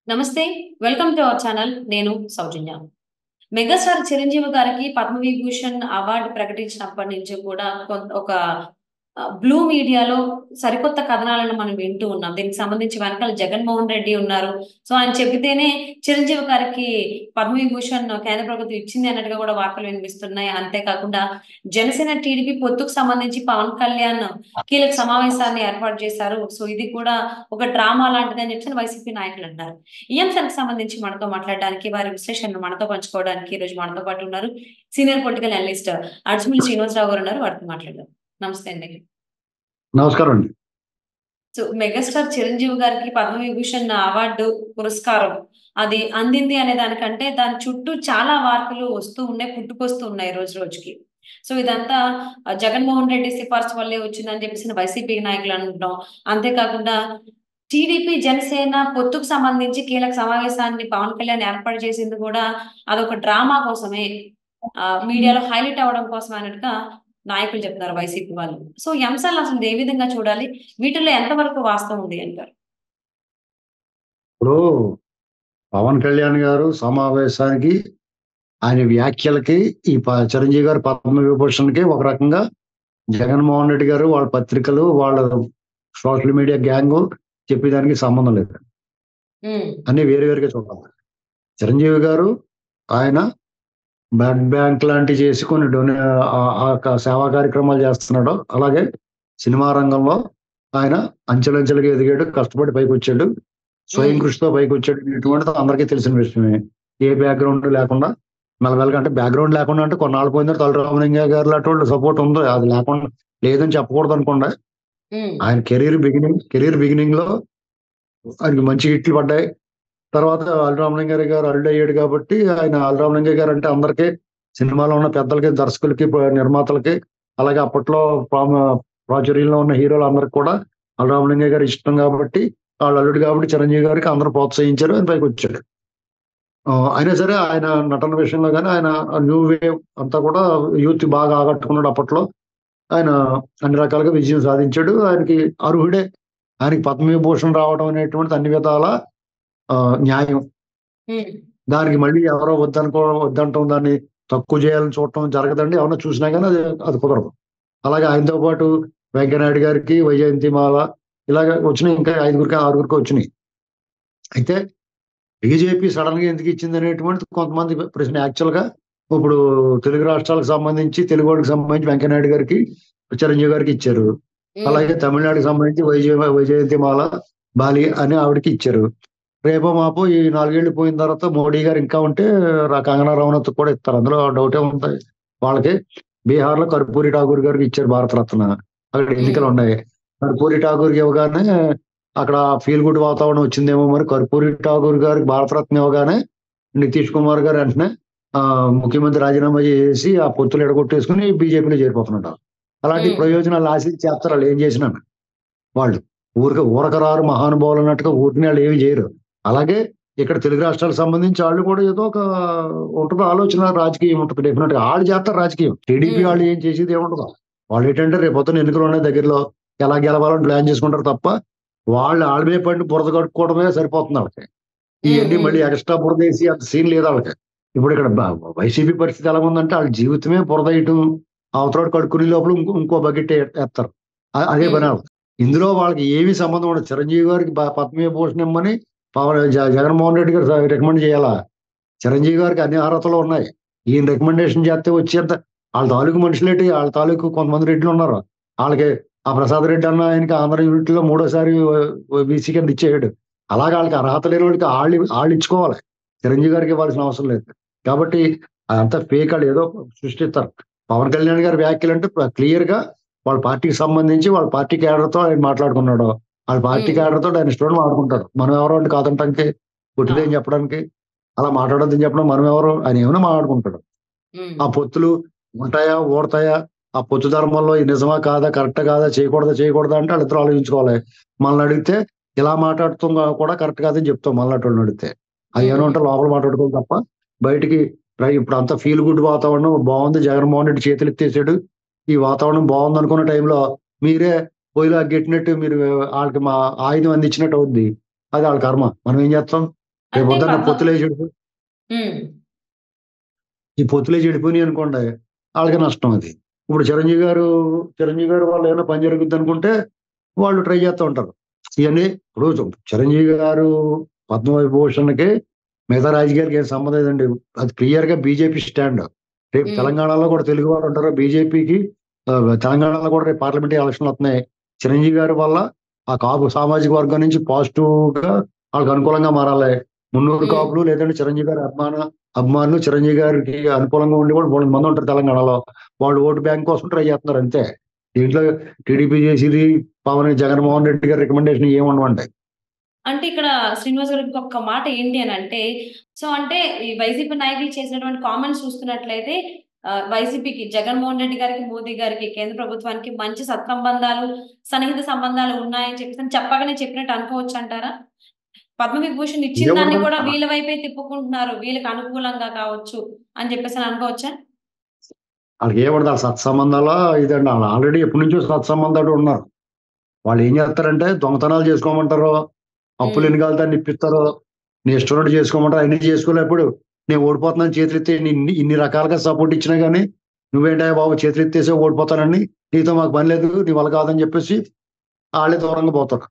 నమస్తే. Welcome to our channel. నేను సౌజన్య. Megastar Chiranjeevi గారికి పద్మవిభూషణ్ అవార్డ్ ప్రకటించినప్పటి నుంచి కూడా ఒక బ్లూ మీడియాలో సరికొత్త కథనాలను మనం వింటూ ఉన్నాం. దీనికి సంబంధించి వెనకాల జగన్మోహన్ రెడ్డి ఉన్నారు. సో, ఆయన చెబితేనే చిరంజీవి గారికి పద్మవిభూషణ్ కేంద్ర ప్రభుత్వం ఇచ్చింది అన్నట్టుగా కూడా వార్తలు వినిపిస్తున్నాయి. అంతేకాకుండా జనసేన, టీడీపీ పొత్తుకు సంబంధించి పవన్ కళ్యాణ్ కీలక సమావేశాన్ని ఏర్పాటు చేశారు. సో, ఇది కూడా ఒక డ్రామా లాంటిదని చెప్పేసి వైసీపీ నాయకులు అంటున్నారు. ఈ అంశానికి సంబంధించి మనతో మాట్లాడడానికి, వారి విశ్లేషణను మనతో పంచుకోవడానికి ఈరోజు మనతో పాటు ఉన్నారు సీనియర్ పొలిటికల్ అనలిస్ట్ అడ్మిల్ శ్రీనివాసరావు గారు ఉన్నారు. వారితో మాట్లాడదాం. నమస్తే అండి. నమస్కారం అండి. సో, మెగాస్టార్ చిరంజీవి గారికి పద్మవిభూషణ్ అవార్డు పురస్కారం అది అందింది అనే దానికంటే దాని చుట్టూ చాలా వార్తలు వస్తూ ఉన్నాయి, పుట్టుకొస్తూ ఉన్నాయి రోజు రోజుకి. సో, ఇదంతా జగన్మోహన్ రెడ్డి సిఫార్సు వల్లే వచ్చిందని చెప్పేసి వైసీపీ నాయకులు అంటున్నాం. అంతేకాకుండా టీడీపీ, జనసేన పొత్తుకు సంబంధించి కీలక సమావేశాన్ని పవన్ కళ్యాణ్ ఏర్పాటు చేసింది కూడా అదొక డ్రామా కోసమే. మీడియాలో హైలైట్ అవ్వడం కోసం అన్నట్టుగా నాయకులు చెప్తున్నారు వైసీపీ వాళ్ళు. సో, ఈ అంశాలను అసలు ఏ విధంగా చూడాలి? వీటిల్లో ఎంతవరకు వాస్తవం ఉంది అంటారు? ఇప్పుడు పవన్ కళ్యాణ్ గారు సమావేశానికి, ఆయన వ్యాఖ్యలకి, ఈ చిరంజీవి గారు పద్మవిభూషణ్‌కి ఒక రకంగా జగన్మోహన్ రెడ్డి గారు, వాళ్ళ పత్రికలు, వాళ్ళ సోషల్ మీడియా గ్యాంగు చెప్పేదానికి సంబంధం లేదు. అన్నీ వేరు వేరుగా చూడాలి. చిరంజీవి గారు ఆయన బ్లడ్ బ్యాంక్ లాంటివి చేసి కొన్ని సేవా కార్యక్రమాలు చేస్తున్నాడు. అలాగే సినిమా రంగంలో ఆయన అంచెలంచెలుగా ఎదిగాడు, కష్టపడి పైకొచ్చాడు. స్వయం కృషితో పైకొచ్చాడు. ఇటువంటిది అందరికీ తెలిసిన విషయమే. ఏ బ్యాక్‌గ్రౌండ్ లేకుండా మెల్లమెల్లగా, అంటే బ్యాక్‌గ్రౌండ్ లేకుండా అంటే కొన్నాళ్ళ పోయిన తర్వాత తలరామలింగయ్య గారు లాంటి వాళ్ళు సపోర్ట్ ఉంది. అది లేకుండా లేదని చెప్పకూడదు అనుకోండి. ఆయన కెరీర్ బిగినింగ్‌లో ఆయనకి మంచి హిట్లు పడ్డాయి. తర్వాత అల్రామలింగయ్య గారు అల్లుడు అయ్యాడు కాబట్టి ఆయన అల్రామలింగయ్య గారు అంటే అందరికీ, సినిమాలో ఉన్న పెద్దలకి, దర్శకులకి, నిర్మాతలకి, అలాగే అప్పట్లో ప్రాచుర్యంలో ఉన్న హీరోలందరికి కూడా అల్రామలింగయ్య గారు ఇష్టం కాబట్టి, వాళ్ళ అల్లుడు కాబట్టి చిరంజీవి గారికి అందరూ ప్రోత్సహించారు. ఆయన పైకొచ్చాడు. అయినా సరే ఆయన నటన విషయంలో గాని, ఆయన న్యూ వేవ్ అంతా కూడా యూత్ బాగా ఆకట్టుకున్నాడు అప్పట్లో. ఆయన అన్ని రకాలుగా విజయం సాధించాడు. ఆయనకి అర్హుడే. ఆయనకి పద్మవిభూషణ్ రావడం అనేటువంటిది అన్ని విధాల న్యాయం. దానికి మళ్ళీ ఎవరో వద్దంటం, దాన్ని తక్కువ చేయాలని చూడటం జరగదండి. ఎవరైనా చూసినా గాని అది కుదరదు. అలాగే ఆయనతో పాటు వెంకయ్యనాయుడు గారికి, వైజయంతిమాల ఇలాగ వచ్చినాయి. ఇంకా 5గురికి, 6గురికి వచ్చినాయి. అయితే బీజేపీ సడన్‌గా ఎందుకు ఇచ్చింది అనేటువంటిది కొంతమంది ప్రశ్న. యాక్చువల్‌గా ఇప్పుడు తెలుగు రాష్ట్రాలకు సంబంధించి, తెలుగోడికి సంబంధించి వెంకయ్యనాయుడు గారికి, చిరంజీవి గారికి ఇచ్చారు. అలాగే తమిళనాడుకి సంబంధించి వైజయంతిమాల బాలి అని ఆవిడకి ఇచ్చారు. రేపో మాపో ఈ 4 ఏళ్ళు పోయిన తర్వాత మోడీ గారు ఇంకా ఉంటే కంగనా రనౌత్‌కి కూడా ఇస్తారు. అందులో డౌటే ఉంది. వాళ్ళకి బీహార్‌లో కర్పూరి ఠాకూర్ గారికి ఇచ్చారు భారతరత్న. అక్కడ ఎన్నికలు ఉన్నాయి. కర్పూరి ఠాకూర్‌కి ఇవ్వగానే అక్కడ ఫీల్ గుడ్ వాతావరణం వచ్చిందేమో మరి. కర్పూరి ఠాకూర్ గారికి భారతరత్న ఇవ్వగానే నితీష్ కుమార్ గారు వెంటనే ముఖ్యమంత్రి రాజీనామా చేసి ఆ పొత్తులు ఎడగొట్టేసుకుని బీజేపీలో చేరిపోతున్నాడు. అలాంటి ప్రయోజనాలు ఆశించి చేస్తారు వాళ్ళు ఏం చేసినా. వాళ్ళు ఊరకరారు మహానుభావులు అన్నట్టుగా ఊరికనే వాళ్ళు ఏమి చేయరు. అలాగే ఇక్కడ తెలుగు రాష్ట్రాలకు సంబంధించి వాళ్ళు కూడా ఏదో ఒక ఉంటది, ఆలోచన, రాజకీయం ఉంటది. డెఫినెట్‌గా ఆళ్ళు చేస్తారు రాజకీయం. టీడీపీ వాళ్ళు ఏం చేసేది ఏముండదు. వాళ్ళు ఏంటంటే రేపొద్దున ఎన్నికలు ఉన్నాయి దగ్గరలో, ఎలా గెలవాలని ప్లాన్ చేసుకుంటారు తప్ప, వాళ్ళు ఆళ్ళ మీద పడి బురద కట్టుకోవడమే సరిపోతుంది వాళ్ళకి. ఇయన్నీ మళ్ళీ ఎక్స్‌ట్రా బురదేసి అంత సీన్ లేదు వాళ్ళకి. ఇప్పుడు ఇక్కడ వైసీపీ పరిస్థితి ఎలా ఉందంటే, ఆళ్ళ జీవితమే బురదేయటం, అవతలోడు కడుక్కునే లోపల ఇంకో బకెట్ ఎత్తారు. అదే పని ఆళ్ళది. ఇందులో వాళ్ళకి ఏమీ సంబంధం ఉండదు. చిరంజీవి గారికి పద్మవిభూషణ్ ఇమ్మని జగన్మోహన్ రెడ్డి గారు రికమెండ్ చేయాలా? చిరంజీవి గారికి అన్ని అర్హతలు ఉన్నాయి. ఈయన రికమెండేషన్ చేస్తే వచ్చేంత ఆళ్ళ తాలూకు మనుషులేటి, ఆళ్ళ తాలూకు కొంతమంది రెడ్డిలు ఉన్నారు. ఆళ్ళకి ఆ ప్రసాద్ రెడ్డి అన్న ఆయనకి ఆంధ్ర యూనిట్‌లో మూడోసారి బీసీ కింద ఇచ్చేసాడు. అలాగే ఆళ్ళకి అర్హత లేనోళ్ళకి ఆళ్ళు ఇచ్చుకోవాలి. చిరంజీవి గారికి ఇవ్వాల్సిన అవసరం లేదు. కాబట్టి అదంతా ఫేక్. ఆళ్ళు ఏదో సృష్టిస్తారు. పవన్ కళ్యాణ్ గారి వ్యాఖ్యలంటే క్లియర్‌గా వాళ్ళ పార్టీకి సంబంధించి, వాళ్ళ పార్టీ క్యాడర్‌తో ఆయన మాట్లాడుకున్నాడు. వాళ్ళ పార్టీ క్యాడర్‌తో ఆయన ఇష్టం ఆడుకుంటాడు. మనం ఎవరు అంటే కాదంటానికి, పుట్టిదేం చెప్పడానికి, అలా మాట్లాడొద్దని చెప్పడం మనం ఎవరు? ఆయన ఏమైనా మాట్లాడుకుంటాడు. ఆ పొత్తులు ఉంటాయా? ఊడతాయా? ఆ పొత్తు ధర్మంలో ఇది నిజమా? కాదా? కరెక్టా? కాదా? చేయకూడదా? అంటే వాళ్ళిద్దరూ ఆలోచించుకోవాలి. మనల్ని అడిగితే ఇలా మాట్లాడుతాం కూడా కరెక్ట్ కాదని చెప్తాం మనలాంటోళ్ళని అడిగితే. అది ఏమైనా ఉంటే లోపల మాట్లాడుకోవాలి తప్ప బయటికి ఇప్పుడు అంతా ఫీల్ గుడ్ వాతావరణం బావుంది. జగన్మోహన్ రెడ్డి చేతులెత్తేసాడు. ఈ వాతావరణం బావుందనుకున్న టైంలో మీరే పొయ్యిలో గెట్టినట్టు మీరు ఆళ్ళకి ఆయుధం అందించినట్టు అవుద్ది. అది ఆళ్ళ కర్మ. మనం ఏం చేస్తాం? అంటే రేపొద్దున్న హ్మ్. ఈ పొత్తులే చెడిపోయినాయనుకోండి, ఆళ్ళకే నష్టం అది. ఇప్పుడు చిరంజీవి గారు వల్ల ఏమైనా పని జరుగుద్దనుకుంటే, వాళ్ళు ట్రై చేస్తా ఉంటారు. ఇయన్నీ ఇప్పుడు చిరంజీవి గారు పద్మవిభూషణ్‌కి మిగతా రాజకీయాలకి ఏం సంబంధం లేదండి. అది క్లియర్‌గా బీజేపీ స్టాండ్. రేపు హ్మ్. తెలంగాణలో కూడా తెలుగువారు ఉంటారు. బీజేపీకి తెలంగాణలో కూడా రేపు పార్లమెంటరీ ఎలక్షన్‌లొత్తున్నాయి. చిరంజీవి గారి వల్ల ఆ కాపు సామాజిక వర్గం నుంచి పాజిటివ్‌గా ఆళ్ళకి అనుకూలంగా మారాలి. మున్నూరు హ్మ్. కాపులు లేదంటే చిరంజీవి గారి అభిమానులు చిరంజీవి గారికి అనుకూలంగా ఉండి కూడా బోలెడు మందుంటారు తెలంగాణలో. వాళ్ళు ఓటు బ్యాంక్ కోసం ట్రై చేస్తున్నారు అంతే. దీంట్లో టీడీపీ చేసేది, జగన్మోహన్ రెడ్డి గారి రికమెండేషన్ ఏముండవండి. అంటే ఇక్కడ శ్రీనివాస్ గారు ఇంకొక మాట ఏంటి అనంటే, సో అంటే ఈ వైసీపీ నాయకులు చేసినటువంటి కామెంట్స్ చూస్తున్నట్లయితే వైసీపీకి జగన్మోహన్ రెడ్డి గారికి, మోదీ గారికి, కేంద్ర ప్రభుత్వానికి మంచి సత్సంబంధాలు, సన్నిహిత సంబంధాలు ఉన్నాయని చెప్పేసని చెప్పగానే చెప్పినట్టు అనుకోవచ్చంటారా? పద్మవిభూషణ్ ఇచ్చిన దాన్ని ఏముండదు. కూడా వీళ్ళ వైపే తిప్పుకుంటున్నారు. వీళ్ళకి అనుకూలంగా కావచ్చు అని చెప్పేసని అనుకోవచ్చా? ఆళ్ళకేముండదు. ఆళ్ళ సత్సంబంధాలా ఇదండి. ఆళ్ళు ఆల్రెడీ ఎప్పటినుంచో సత్సంబంధాలు ఉన్నారు. వాళ్ళేం చేస్తారంటే దొంగతనాలు చేసుకోమంటారు. అప్పులు హ్మ్. ఎన్ని కావాలితే అన్ని ఇప్పిస్తారు. నీ ఇష్టం ఉన్నట్టు చేసుకోమంటారు. అయన్నీ చేసుకోలేనప్పుడు నేను ఓడిపోతున్నాను చేతులెత్తి ఇన్ని రకాలుగా సపోర్ట్ ఇచ్చినా గాని, "నువ్వేంటయ్య బాబు చేతులెత్తేసావు ఓడిపోతానని. నీతో మాకు పని లేదు. నీ వల్ల కాదని" చెప్పేసి ఆళ్ళే దూరంగా పోతారు.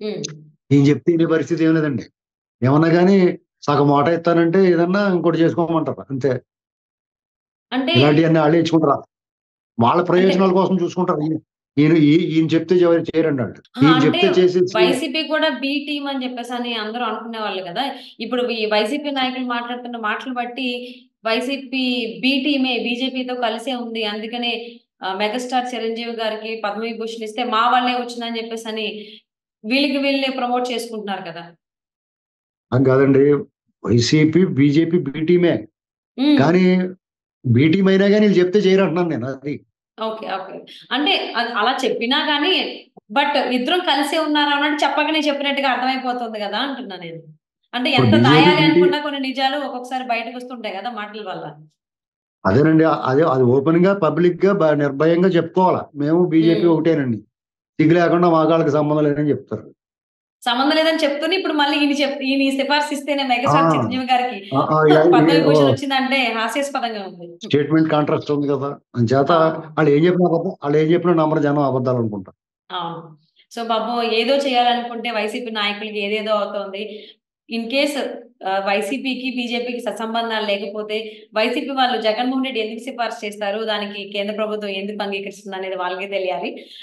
హ్మ్. ఈయన చెప్తే ఇనే పరిస్థితి ఏం లేదండి. ఏమన్నా గాని సగం వాటా ఇత్తానంటే ఏదన్నా ఇంకోటి చేసుకోమంటారు. అంతే. అంటే ఇలాంటియన్నీ ఆళ్ళే ఇచ్చుకుంటారు. వాళ్ళ అంటే ప్రయోజనాల కోసం చూసుకుంటారు. ఈయన చెప్తే ఎవరు చేయరండి ఆళ్ళు. అహా! ఈయన అంటే చెప్తే చేసేసి వైసీపీ కూడా బి టీమ్ అని చెప్పేసని అందరూ అనుకునేవాళ్ళు గదా! ఇప్పుడు ఈ వైసీపీ నాయకులు మాట్లాడుతున్న మాటలు బట్టి వైసీపీ బి టీమే బీజేపీతో కలిసే ఉంది. అందుకనే మెగాస్టార్ చిరంజీవి గారికి పద్మవిభూషణ్ ఇస్తే మా వల్లే వచ్చిందని చెప్పేసని వీళ్ళకి వీళ్ళే ప్రమోట్ చేసుకుంటున్నారు కదా! అని కాదండి. వైసీపీ, బీజేపీ బి టీమే. హ్మ్. కానీ బి టీమ్ అయినా గాని ఈళ్ళు చెప్తే చేయరంటున్నాను నేను అది. ఓకే. ఓకే. అంటే అలా చెప్పినా గాని బట్ ఇద్దరం కలిసే ఉన్నారు అన్నట్టు చెప్పకనే చెప్పినట్టుగా అర్థమైపోతుంది గదా! అంటున్నా నేను. అంటే ఇప్పుడు ఎంత బీజేపీ, దాయాలి బీటీ అనుకున్నా కొన్ని నిజాలు ఒక్కొక్కసారి బయటకొస్తుంటాయి గదా! మాటల వల్ల. అదేనండి. అది ఓపెన్‌గా, పబ్లిక్‌గా నిర్భయంగా చెప్పుకోవాల. మేము బీజేపీ హ్మ్. ఒకటేనండి. సిగ్గు లేకుండా మాకాళ్ళకి సంబంధం లేదని చెప్తారు. సంబంధం లేదని చెప్తూనే ఇప్పుడు మళ్ళీ ఈయన ఈ సిఫార్సు ఇస్తేనే ఆ! మెగాస్టార్ చిరంజీవి గారికి ఆ! ఆ! పద్మవిభూషణ్ ఓహ్! వచ్చిందంటే హాస్యాస్పదంగా ఉంది. స్టేట్‌మెంట్ కాంట్రాస్ట్ ఉంది కదా! అంచేత అవును. ఆళ్ళేం చెప్పినా నమ్మరు జనం అబద్దాలనుకుంటా. అవును. సో, పాపం ఏదో చేయాలనుకుంటే వైసీపీ నాయకులకి ఏదేదో అవుతోంది. ఇన్ కేస్ వైసీపీకి, బీజేపీకి సత్సంబంధాలు లేకపోతే వైసీపీ వాళ్ళు జగన్మోహన్ రెడ్డి ఎందుకు సిఫార్సు చేస్తారు? దానికి కేంద్ర ప్రభుత్వం ఎందుకు అంగీకరిస్తుందనేది వాళ్ళకే తెలియాలి.